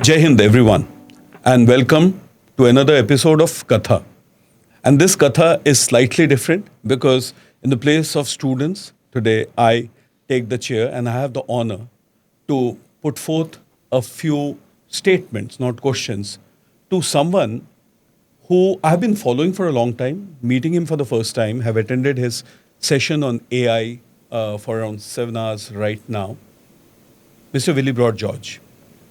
Jai Hind, everyone, and welcome to another episode of Katha. And this Katha is slightly different because, in the place of students, today I take the chair and I have the honor to put forth a few statements, not questions, to someone who I've been following for a long time, meeting him for the first time, have attended his session on AI for around 7 hours right now, Mr. Willibrord George.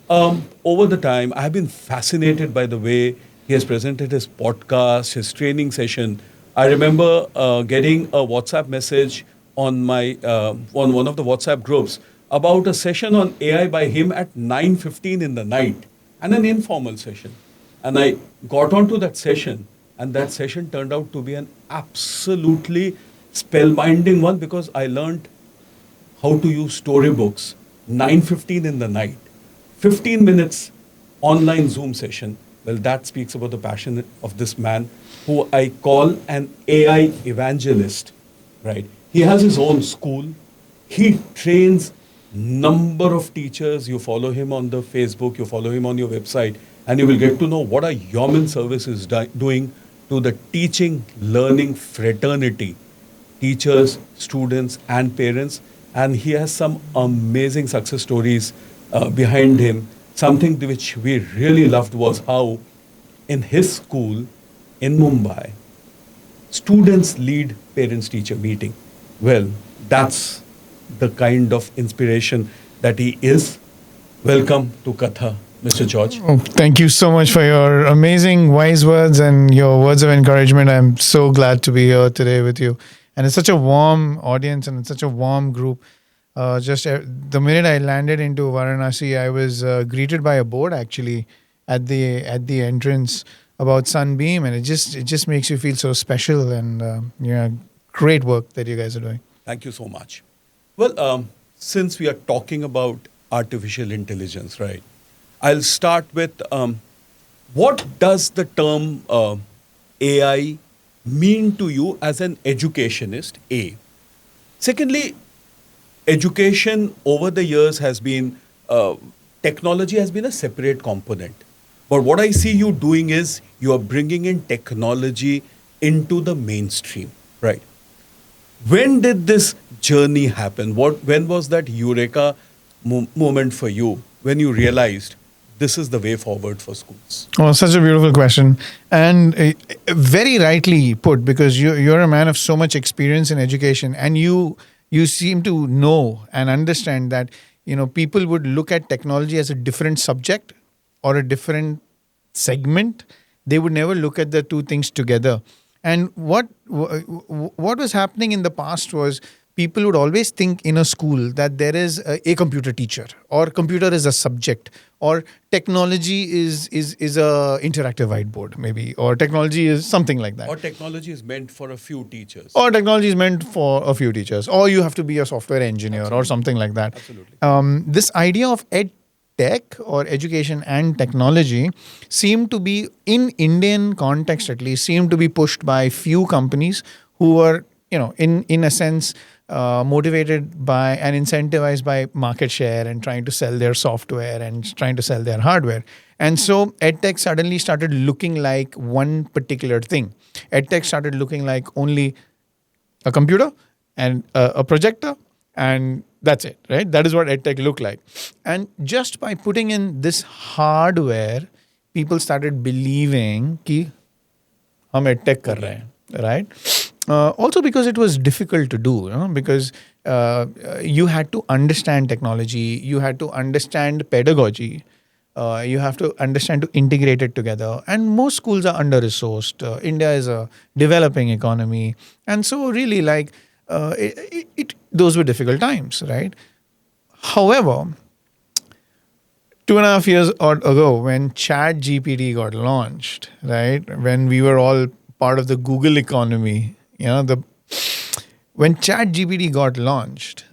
Over the time, I've been fascinated by the way he has presented his podcast, his training session. I remember getting a WhatsApp message on my on one of the WhatsApp groups about a session on AI by him at 9:15 in the night, and an informal session. And I got onto that session, and that session turned out to be an absolutely spellbinding one because I learned how to use storybooks 9:15 in the night. 15 minutes online Zoom session. Well, that speaks about the passion of this man who I call an AI evangelist, right? He has his own school. He trains number of teachers. You follow him on the Facebook, you follow him on your website, and you will get to know what a Yeoman service is doing to the teaching, learning fraternity, teachers, students, and parents. And he has some amazing success stories behind him. Something which we really loved was how in his school in Mumbai, students lead parents-teacher meeting. Well, that's the kind of inspiration that he is. Welcome to Katha, Mr. George. Oh, thank you so much for your amazing wise words and your words of encouragement. I'm so glad to be here today with you. And it's such a warm audience and it's such a warm group. The minute I landed into Varanasi, I was greeted by a board actually at the entrance about Sunbeam, and it just makes you feel so special. And great work that you guys are doing. Thank you so much. Well, since we are talking about artificial intelligence, right? I'll start with what does the term AI mean to you as an educationist? A. Secondly, education over the years has been, technology has been a separate component. But what I see you doing is you are bringing in technology into the mainstream, right? When did this journey happen? When was that eureka moment for you when you realized this is the way forward for schools? Oh, such a beautiful question. And very rightly put, because you're a man of so much experience in education, and you seem to know and understand that people would look at technology as a different subject or a different segment. They would never look at the two things together. And what was happening in the past was people would always think in a school that there is a computer teacher, or computer is a subject, or technology is a interactive whiteboard maybe, or technology is something like that. Or technology is meant for a few teachers. Or technology is meant for a few teachers. Or you have to be a software engineer. Absolutely. Or something like that. Absolutely. This idea of ed tech or education and technology seemed to be, in Indian context at least, seemed to be pushed by few companies who were, in a sense, motivated by and incentivized by market share and trying to sell their software and trying to sell their hardware. And so EdTech suddenly started looking like one particular thing. EdTech started looking like only a computer and a projector, and that's it, right? That is what EdTech looked like. And just by putting in this hardware, people started believing कि हम EdTech कर रहे हैं, right? Also because it was difficult to do, because you had to understand technology, you had to understand pedagogy, you have to understand to integrate it together. And most schools are under-resourced. India is a developing economy. And so really those were difficult times, right? However, 2.5 years ago, when ChatGPT got launched, right, when we were all part of the Google economy, when ChatGPT got launched,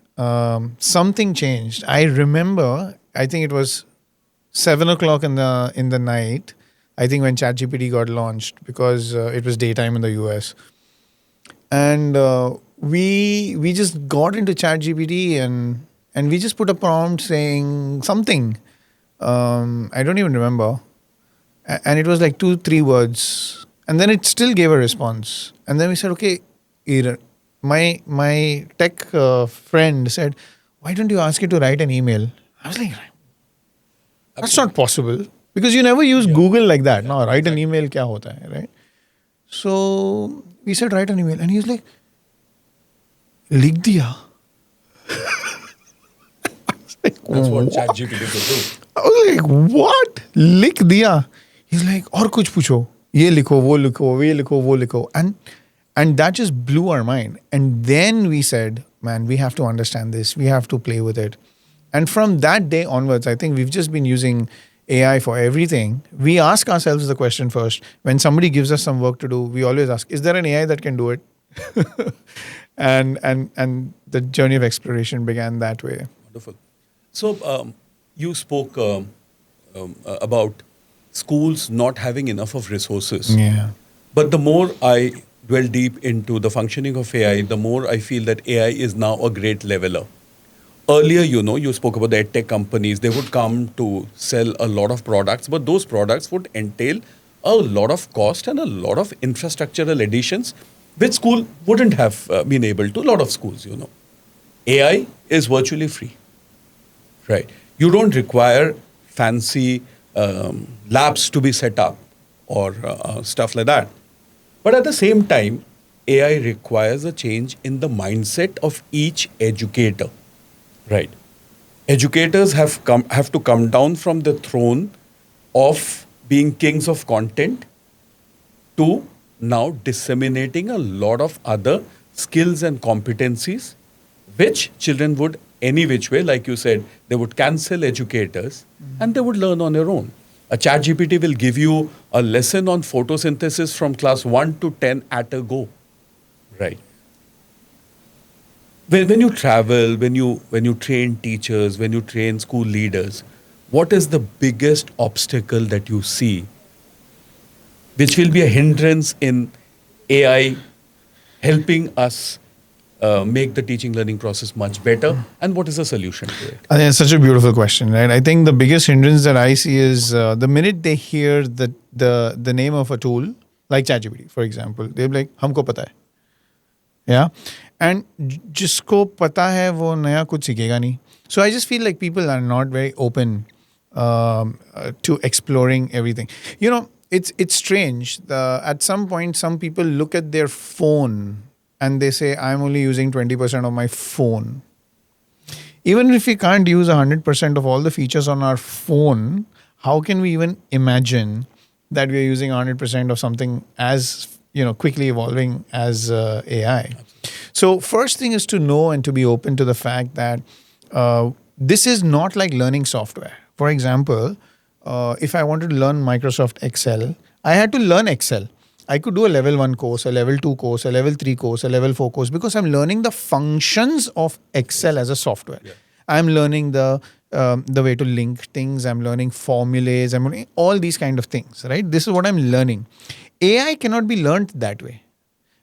something changed. I remember, I think it was 7:00 in the night, I think, when ChatGPT got launched, because it was daytime in the US. And we just got into ChatGPT and we just put a prompt saying something. I don't even remember. And it was like 2-3 words. And then it still gave a response. And then we said, okay, my tech friend said, why don't you ask it to write an email? I was like, that's not possible. Because you never use Google like that. No, write an email, kya hota hai, right? So we said, write an email. And he's like, likh diya. That's what ChatGPT could do. I was like, what? Likh diya. He's like, और कुछ पूछो. ये लिखो, वो लिखो, ये लिखो, वो लिखो. And that just blew our mind. And then we said, man, we have to understand this. We have to play with it. And from that day onwards, I think we've just been using AI for everything. We ask ourselves the question first. When somebody gives us some work to do, we always ask, is there an AI that can do it? and the journey of exploration began that way. Wonderful. So you spoke about schools not having enough of resources. Yeah. But the more I dwell deep into the functioning of AI, the more I feel that AI is now a great leveler. Earlier, you spoke about the edtech companies. They would come to sell a lot of products, but those products would entail a lot of cost and a lot of infrastructural additions, which school wouldn't have been able to. A lot of schools, AI is virtually free, right? You don't require fancy labs to be set up or stuff like that. But at the same time, AI requires a change in the mindset of each educator. Right. Educators have to come down from the throne of being kings of content to now disseminating a lot of other skills and competencies, which children would any which way, like you said, they would cancel educators and they would learn on their own. A ChatGPT will give you a lesson on photosynthesis from class 1 to 10 at a go. Right. When you travel, when you train teachers, when you train school leaders, what is the biggest obstacle that you see which will be a hindrance in AI helping us make the teaching learning process much better? And what is the solution to it? I think it's such a beautiful question, right? I think the biggest hindrance that I see is the minute they hear the name of a tool, like ChatGPT, for example, they'll be like, हमको पता है. Yeah. And जिसको पता है वो नया कुछ सीखेगा नहीं. So I just feel like people are not very open to exploring everything. It's strange. At some point, some people look at their phone and they say, I'm only using 20% of my phone. Even if we can't use 100% of all the features on our phone, how can we even imagine that we are using 100% of something as quickly evolving as AI? So first thing is to know and to be open to the fact that this is not like learning software. For example, if I wanted to learn Microsoft Excel, I had to learn Excel. I could do a level 1 course, a level 2 course, a level 3 course, a level 4 course, because I'm learning the functions of Excel as a software. Yeah. I'm learning the way to link things. I'm learning formulas. I'm learning all these kind of things, right? This is what I'm learning. AI cannot be learned that way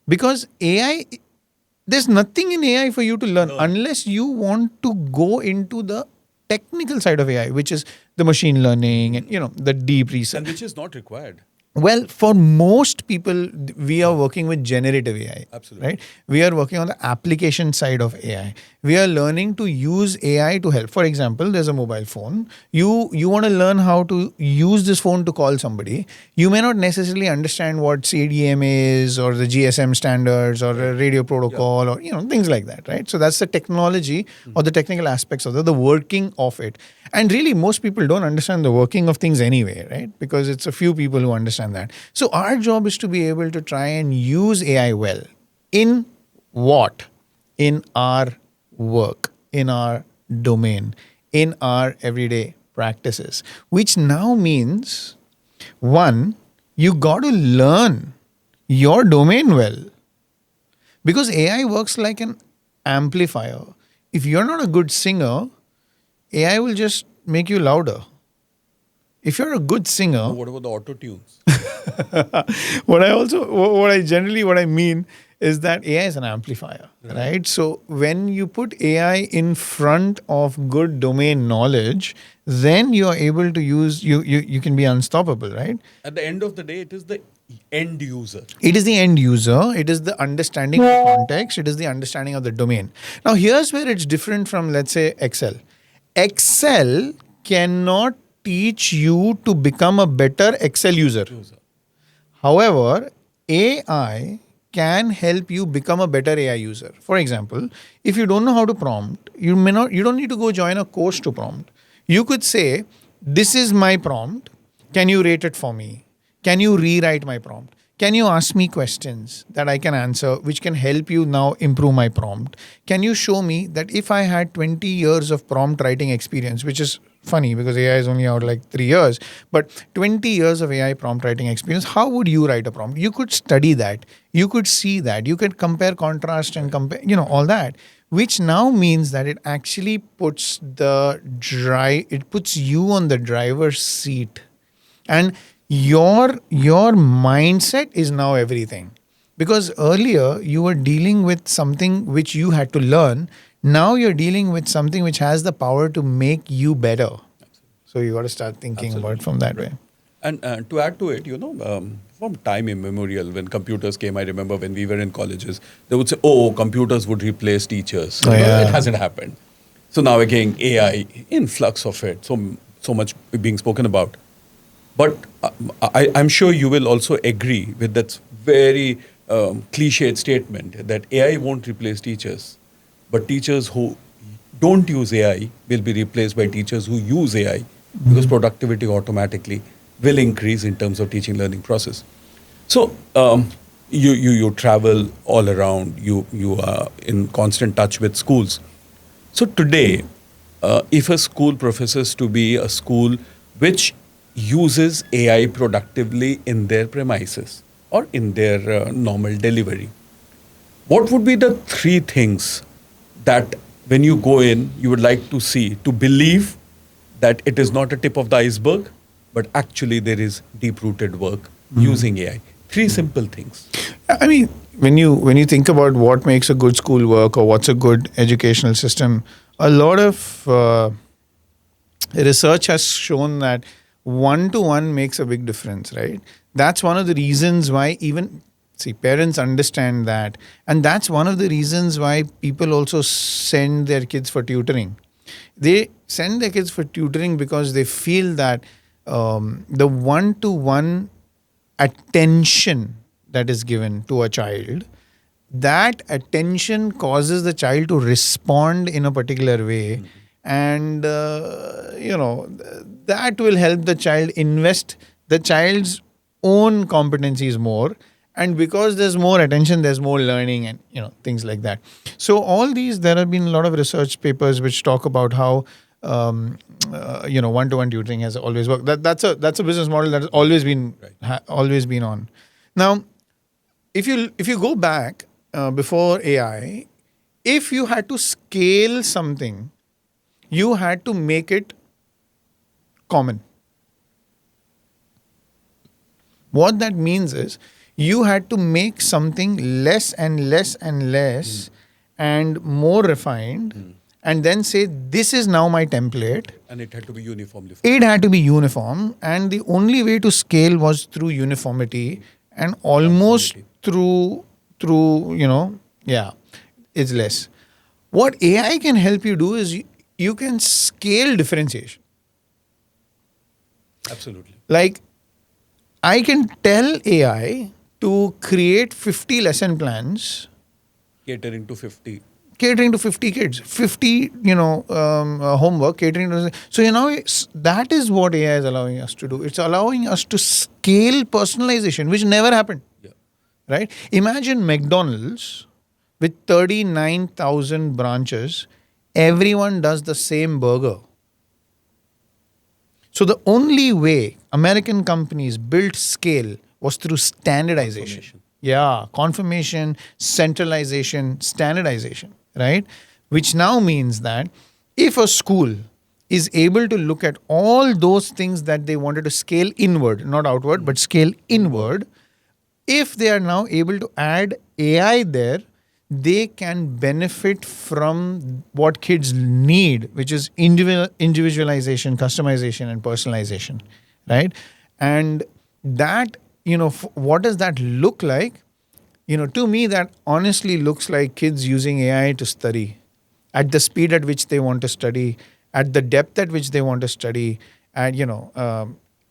because there's nothing in AI for you to learn unless you want to go into the technical side of AI, which is the machine learning and the deep research. And which is not required. Well, for most people, we are working with generative AI. Absolutely. Right? We are working on the application side of AI. We are learning to use AI to help. For example, there's a mobile phone. You want to learn how to use this phone to call somebody. You may not necessarily understand what CDMA is or the GSM standards or a radio protocol or things like that, right? So that's the technology or the technical aspects of the working of it. And really, most people don't understand the working of things anyway, right? Because it's a few people who understand that. So our job is to be able to try and use AI well. In what? In our work, in our domain, in our everyday practices. Which now means, one, you got to learn your domain well. Because AI works like an amplifier. If you're not a good singer, AI will just make you louder. If you're a good singer... What about the auto tunes? What I mean is that AI is an amplifier, right? So when you put AI in front of good domain knowledge, then you are able to use you can be unstoppable, right? At the end of the day, it is the end user. It is the end user. It is the understanding of the context. It is the understanding of the domain. Now, here's where it's different from, let's say, Excel. Excel cannot teach you to become a better Excel user. However, AI can help you become a better AI user. For example, if you don't know how to prompt, you don't need to go join a course to prompt. You could say, "This is my prompt. Can you rate it for me? Can you rewrite my prompt? Can you ask me questions that I can answer, which can help you now improve my prompt? Can you show me that if I had 20 years of prompt writing experience," which is funny because AI is only out like 3 years, but 20 years of AI prompt writing experience, how would you write a prompt? You could study that. You could see that. You could compare, contrast, and compare, all that, which now means that it actually puts it puts you on the driver's seat. And your mindset is now everything, because earlier you were dealing with something which you had to learn. Now you're dealing with something which has the power to make you better. So you got to start thinking about it from that way. And to add to it, from time immemorial, when computers came, I remember when we were in colleges, they would say, "Oh, computers would replace teachers." Oh, yeah. It hasn't happened. So now again, AI, influx of it, so much being spoken about. But I'm sure you will also agree with that very cliched statement that AI won't replace teachers, but teachers who don't use AI will be replaced by teachers who use AI, because productivity automatically will increase in terms of teaching learning process. So you travel all around, you are in constant touch with schools. So today, if a school professes to be a school which uses AI productively in their premises or in their normal delivery, what would be the 3 things that when you go in, you would like to see, to believe that it is not a tip of the iceberg, but actually there is deep-rooted work using AI? 3 simple things. I mean, when you think about what makes a good school work or what's a good educational system, a lot of research has shown that one-to-one makes a big difference, right? That's one of the reasons why parents understand that. And that's one of the reasons why people also send their kids for tutoring. They send their kids for tutoring because they feel that the one-to-one attention that is given to a child, that attention causes the child to respond in a particular way. And, that will help the child invest the child's own competencies more. And because there's more attention, there's more learning and, things like that. So all these, there have been a lot of research papers which talk about how, one-to-one tutoring has always worked. That's a business model that has always been, always been on. Now, if you go back before AI, if you had to scale something, you had to make it common. What that means is you had to make something less and less and less and more refined, and then say, "This is now my template." And it had to be uniformly. It had to be uniform, and the only way to scale was through uniformity and almost through it's less. What AI can help you do is you can scale differentiation. Absolutely. Like, I can tell AI to create 50 lesson plans Catering to 50 kids, 50, homework, catering to. So, that is what AI is allowing us to do. It's allowing us to scale personalization, which never happened. Yeah. Right? Imagine McDonald's with 39,000 branches. Everyone does the same burger. So the only way American companies built scale was through standardization. Confirmation, centralization, standardization, right? Which now means that if a school is able to look at all those things that they wanted to scale inward, not outward, but scale inward, if they are now able to add AI there, they can benefit from what kids need, which is individualization, customization, and personalization, right? And that, what does that look like? To me, that honestly looks like kids using AI to study at the speed at which they want to study, at the depth at which they want to study, and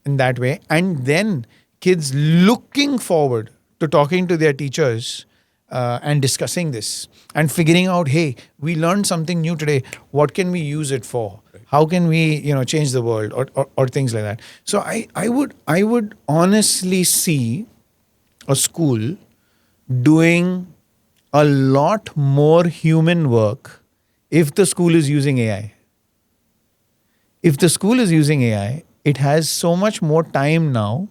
in that way, and then kids looking forward to talking to their teachers and discussing this and figuring out, hey, we learned something new today. What can we use it for? How can we, change the world, or things like that? So I would honestly see a school doing a lot more human work if the school is using AI. If the school is using AI, it has so much more time now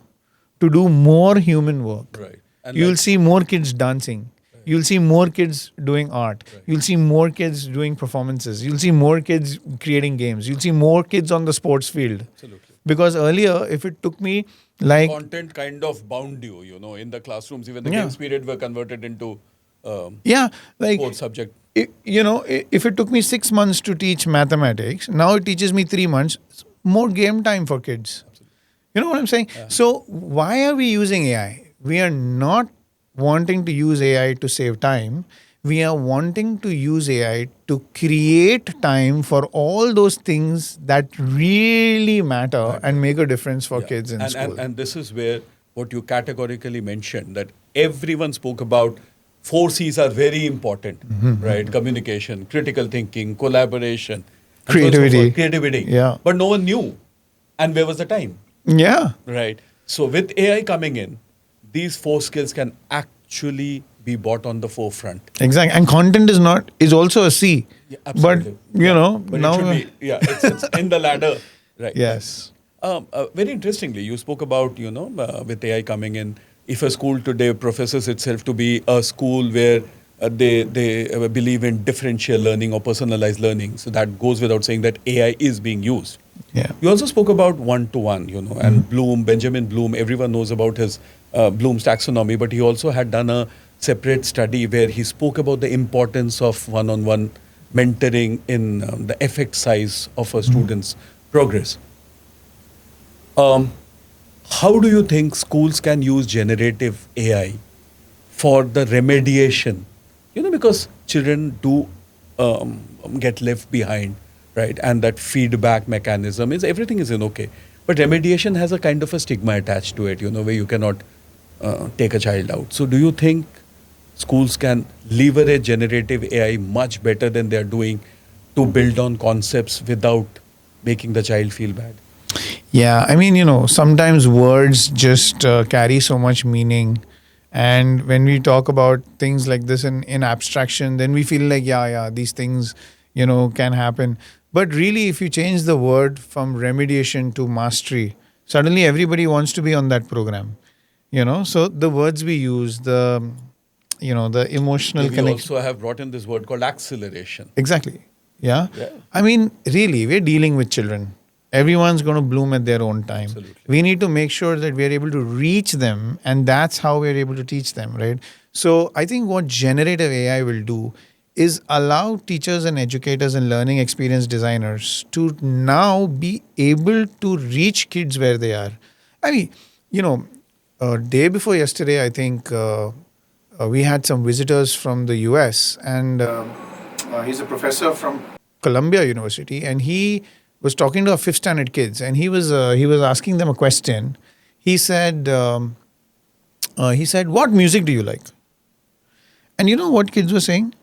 to do more human work. Right. And You'll like- see more kids dancing. You'll see more kids doing art. You'll see more kids doing performances. You'll see more kids creating games. You'll see more kids on the sports field. Absolutely. Because earlier, if it took me like Content kind of bound you, in the classrooms. Even the Yeah. games period were converted into like sports subject. if it took me 6 months to teach mathematics, now it teaches me 3 months. More game time for kids. You know what I'm saying? So why are we using AI? We are not wanting to use AI to save time. We are wanting to use AI to create time for all those things that really matter and make a difference for kids in school. And this is where what you categorically mentioned, that everyone spoke about 4 C's are very important, right? Communication, critical thinking, collaboration, and Creativity. so on and so forth. Creativity. Yeah. But no one knew. And where was the time? Yeah. Right. So with AI coming in, these 4 skills can actually be brought on the forefront. Exactly. And content is also a C. Yeah, But absolutely. But now it should be, it's in the ladder. Right. yes. Very interestingly, you spoke about, with AI coming in, if a school today professes itself to be a school where they believe in differential learning or personalized learning, so that goes without saying that AI is being used. Yeah. You also spoke about one-to-one, and Bloom, Benjamin Bloom, everyone knows about his Bloom's taxonomy, but he also had done a separate study where he spoke about the importance of one-on-one mentoring in the effect size of a student's progress. How do you think schools can use generative AI for the remediation? Because children do get left behind, right? And that feedback mechanism is, everything is in okay. But remediation has a kind of a stigma attached to it, where you cannot take a child out. So do you think schools can leverage generative AI much better than they're doing to build on concepts without making the child feel bad? Yeah, I mean, sometimes words just carry so much meaning. And when we talk about things like this in abstraction, then we feel like, these things, can happen. But really, if you change the word from remediation to mastery, suddenly everybody wants to be on that program. So the words we use, the emotional We connection. also have brought in this word called acceleration. Exactly. Yeah. Yeah. I mean, really, we're dealing with children. Everyone's going to bloom at their own time. Absolutely. We need to make sure that we're able to reach them, and that's how we're able to teach them, right? So I think what generative AI will do is allow teachers and educators and learning experience designers to now be able to reach kids where they are. I mean, day before yesterday, I think we had some visitors from the US, and he's a professor from Columbia University, and he was talking to our 5th standard kids, and he was asking them a question. He said, "What music do you like?" And you know what kids were saying?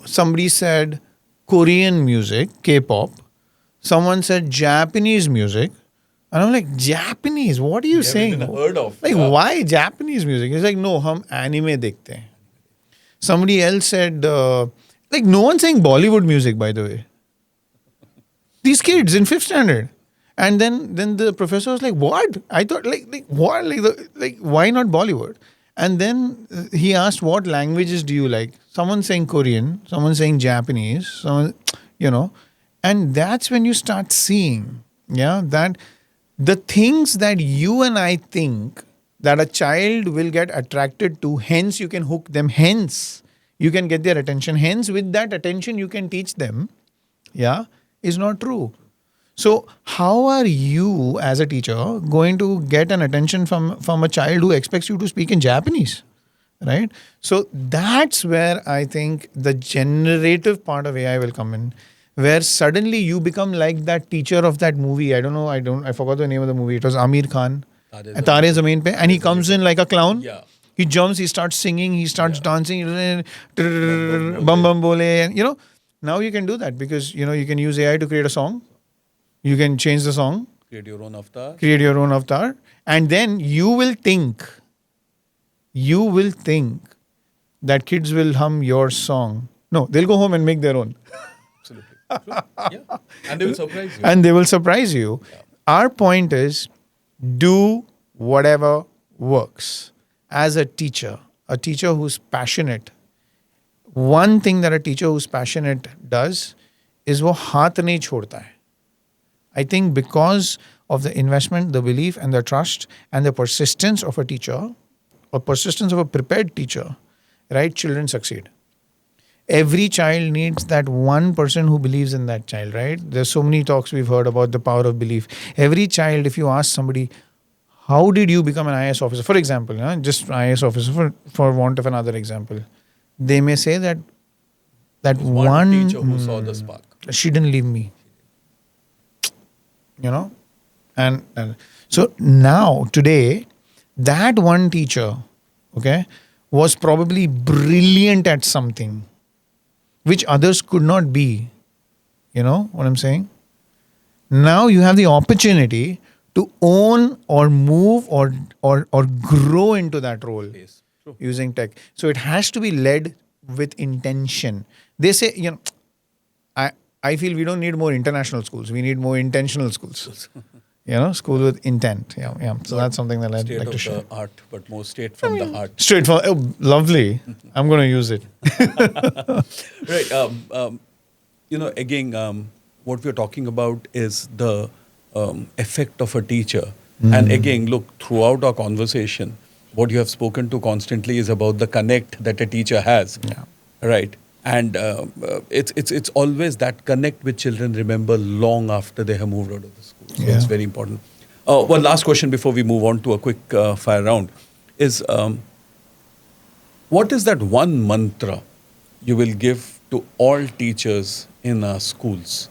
Somebody said Korean music, K-pop. Someone said Japanese music. And I'm like, Japanese? What are you saying? Even heard of. Like, why Japanese music? He's like, no, hum anime dekhte hain. Somebody else said, like, no one's saying Bollywood music, by the way. These kids in 5th standard. And then the professor was like, what? I thought, like what? Like, why not Bollywood? And then he asked, what languages do you like? Someone saying Korean, someone saying Japanese, someone, and that's when you start seeing, that the things that you and I think that a child will get attracted to, hence you can hook them, hence you can get their attention, hence with that attention you can teach them, yeah, is not true. So how are you as a teacher going to get an attention from a child who expects you to speak in Japanese? Right? So that's where I think the generative part of AI will come in, where suddenly you become like that teacher of that movie. I forgot the name of the movie. It was Amir Khan. Tare Zameen Pe. And he comes in like a clown. Yeah. He jumps, he starts singing, he starts dancing, Bum bum bum bole. And now you can do that because you can use AI to create a song. You can change the song, Create your own avatar. and then you will think that kids will hum your song. No, they'll go home and make their own. Absolutely. True. Yeah. And they will surprise you. And they will surprise you. Our point is do whatever works. As a teacher who's passionate, one thing that a teacher who's passionate does is वो हाथ नहीं छोड़ता है. I think because of the investment, the belief and the trust and the persistence of a teacher or persistence of a prepared teacher, right, children succeed. Every child needs that one person who believes in that child, right? There's so many talks we've heard about the power of belief. Every child, if you ask somebody, how did you become an IAS officer? For example, just IAS officer for want of another example. They may say that one teacher who saw the spark. She didn't leave me. And so now today, that one teacher, okay, was probably brilliant at something which others could not be. You know what I'm saying? Now you have the opportunity to own or move or grow into that role Yes. True. using tech. So it has to be led with intention. They say, I feel we don't need more international schools. We need more intentional schools. School with intent. Yeah. So that's something that I'd State like of to share. the art, but more straight from the heart. Straightforward. Oh, lovely. I'm going to use it. Right. Again, what we're talking about is the effect of a teacher. And again, look, throughout our conversation, what you have spoken to constantly is about the connect that a teacher has. Yeah. Right. And it's always that connect which children remember long after they have moved out of the school. So it's very important. One last question before we move on to a quick fire round is, what is that one mantra you will give to all teachers in our schools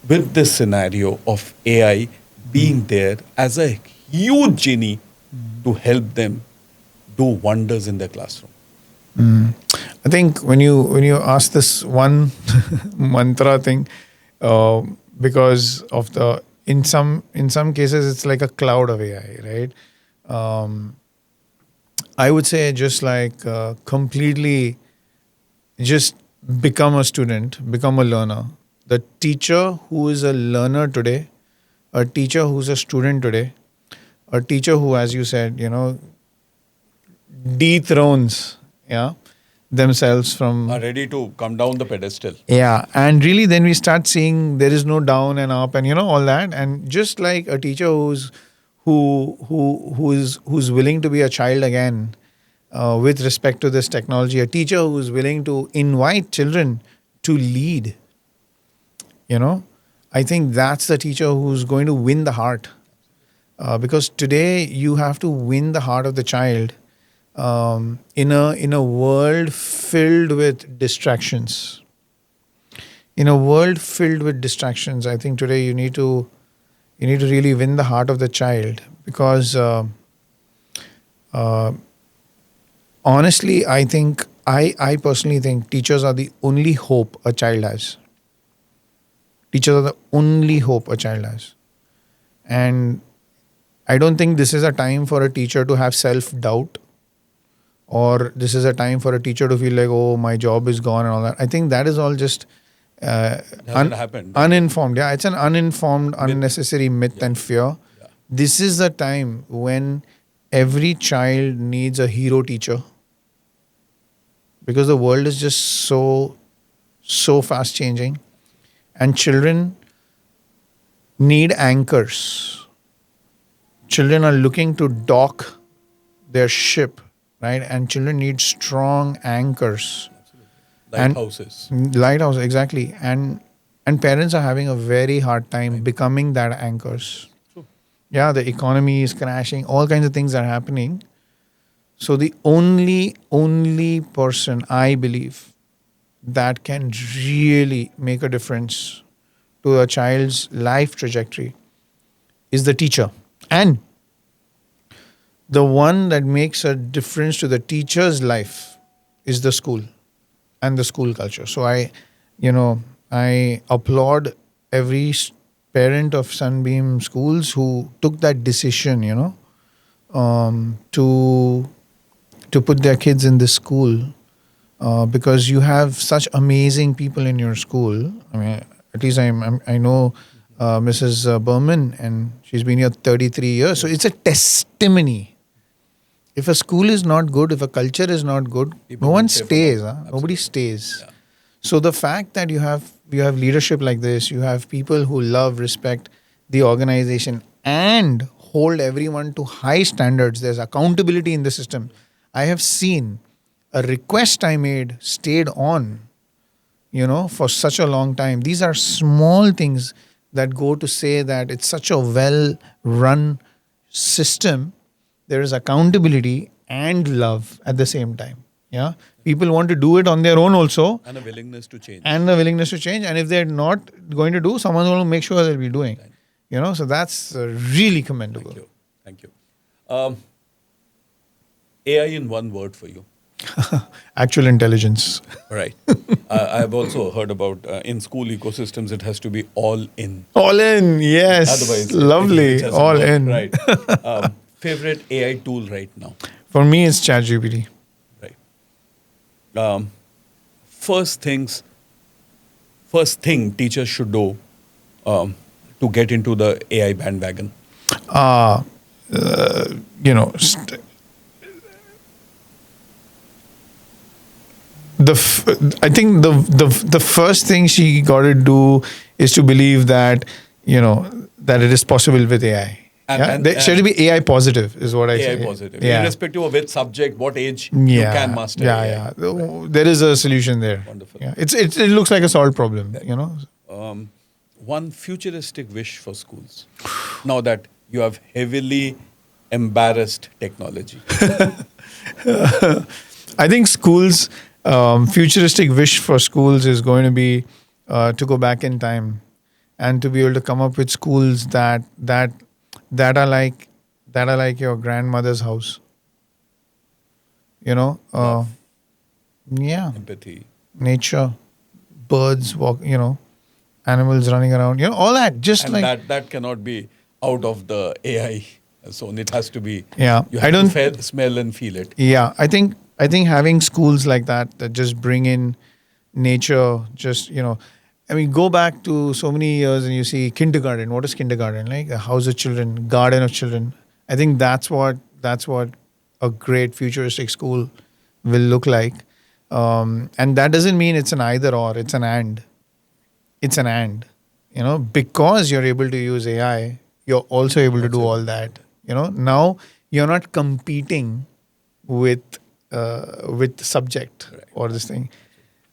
with this scenario of AI being there as a huge genie to help them do wonders in their classroom? I think when you ask this one mantra thing, because of in some cases it's like a cloud of AI, right? I would say just like completely just become a student, become a learner. The teacher who is a learner today, a teacher who's a student today, a teacher who, as you said, dethrones, themselves from Are ready to come down the pedestal. Yeah, and really then we start seeing there is no down and up and all that. And just like a teacher who's willing to be a child again with respect to this technology, a teacher who's willing to invite children to lead, I think that's the teacher who's going to win the heart. Because today you have to win the heart of the child in a world filled with distractions. In a world filled with distractions, I think today you need to really win the heart of the child, because honestly, I personally think teachers are the only hope a child has. Teachers are the only hope a child has. And I don't think this is a time for a teacher to have self-doubt, or this is a time for a teacher to feel like, oh, my job is gone and all that. I think that is all just Hasn't happened. uninformed. Yeah, it's an uninformed, unnecessary myth and fear. Yeah. This is the time when every child needs a hero teacher, because the world is just so fast changing, and children need anchors children are looking to dock their ship, right? And children need strong anchors. And Lighthouses. lighthouse, exactly. And parents are having a very hard time becoming that anchors. True. Yeah, the economy is crashing, all kinds of things are happening. So the only person I believe that can really make a difference to a child's life trajectory is the teacher. And the one that makes a difference to the teacher's life is the school and the school culture. So I applaud every parent of Sunbeam schools who took that decision, to put their kids in this school, because you have such amazing people in your school. I mean, at least I know Mrs. Berman, and she's been here 33 years. So it's a testimony. If a school is not good, if a culture is not good, People no one don't stay for stays. long. Nobody Absolutely. stays. Yeah. So the fact that you have leadership like this, you have people who love, respect the organization, and hold everyone to high standards. There's accountability in the system. I have seen a request I made stayed on, for such a long time. These are small things that go to say that it's such a well run system. There is accountability and love at the same time. Yeah. People want to do it on their own also, And a willingness to change. and a willingness to change. And if they're not going to do, someone's going to make sure they'll be doing. So that's really commendable. Thank you. Thank you. AI in one word for you. Actual intelligence. Right. I've also heard about in school ecosystems, it has to be all in. All in, yes. Otherwise, lovely. it doesn't All work. in. Right. Favorite AI tool right now. For me, it's ChatGPT. Right. First thing teachers should do to get into the AI bandwagon. I think the first thing she got to do is to believe that that it is possible with AI. She has to be AI positive, is what I say. AI positive. Yeah. Irrespective of which subject, what age you can master AI. Yeah. There is a solution there. Wonderful. Yeah. It looks like a solved problem. One futuristic wish for schools. Now that you have heavily embarrassed technology. I think schools, futuristic wish for schools is going to be to go back in time and to be able to come up with schools that are like your grandmother's house. Love. Yeah, Empathy. nature, birds walk, animals running around, all that. Just And that cannot be out of the AI zone. It has to be. Yeah. You have to smell and feel it. Yeah, I think having schools like that just bring in nature, go back to so many years and you see kindergarten. What is kindergarten? Like a house of children, garden of children. I think that's what a great futuristic school will look like. And that doesn't mean it's an either or, it's an and. It's an and. Because you're able to use AI, you're also able to do all that. Now you're not competing with the subject or this thing.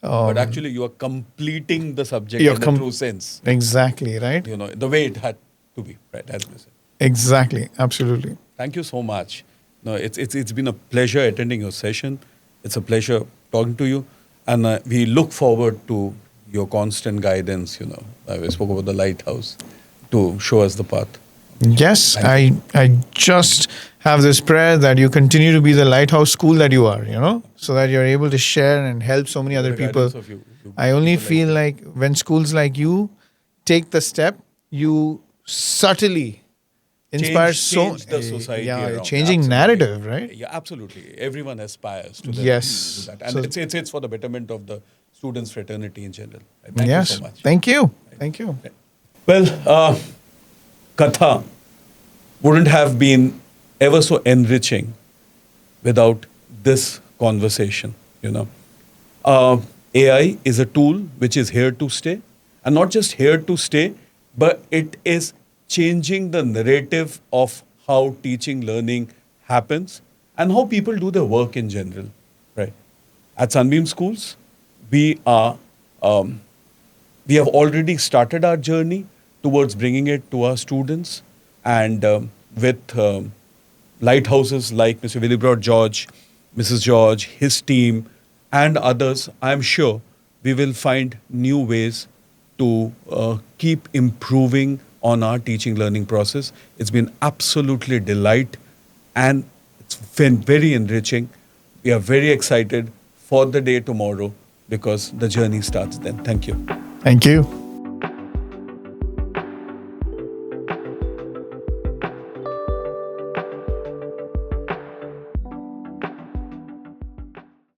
But actually, you are completing the subject in the true sense. Exactly, right? The way it had to be, right? As we said. Exactly, absolutely. Thank you so much. No, it's been a pleasure attending your session. It's a pleasure talking to you, and we look forward to your constant guidance. We spoke about the lighthouse to show us the path. Yes, I just have this prayer that you continue to be the lighthouse school that you are, so that you're able to share and help so many other The people. guidance of you I only people feel like when schools like you take the step, you subtly inspire change the society around. changing Absolutely. narrative, right? Yeah, absolutely. Everyone aspires to Yes. do that, and So- it's for the betterment of the students' fraternity in general. Thank Yes. you so much. Thank you. Thank you. Well, Katha wouldn't have been ever so enriching without this conversation. AI is a tool which is here to stay, and not just here to stay, but it is changing the narrative of how teaching, learning happens, and how people do their work in general, right? At Sunbeam Schools, we are we have already started our journey towards bringing it to our students, and with lighthouses like Mr. Willibrord George, Mrs. George, his team, and others, I'm sure we will find new ways to keep improving on our teaching learning process. It's been absolutely delight, and it's been very enriching. We are very excited for the day tomorrow because the journey starts then. Thank you. Thank you.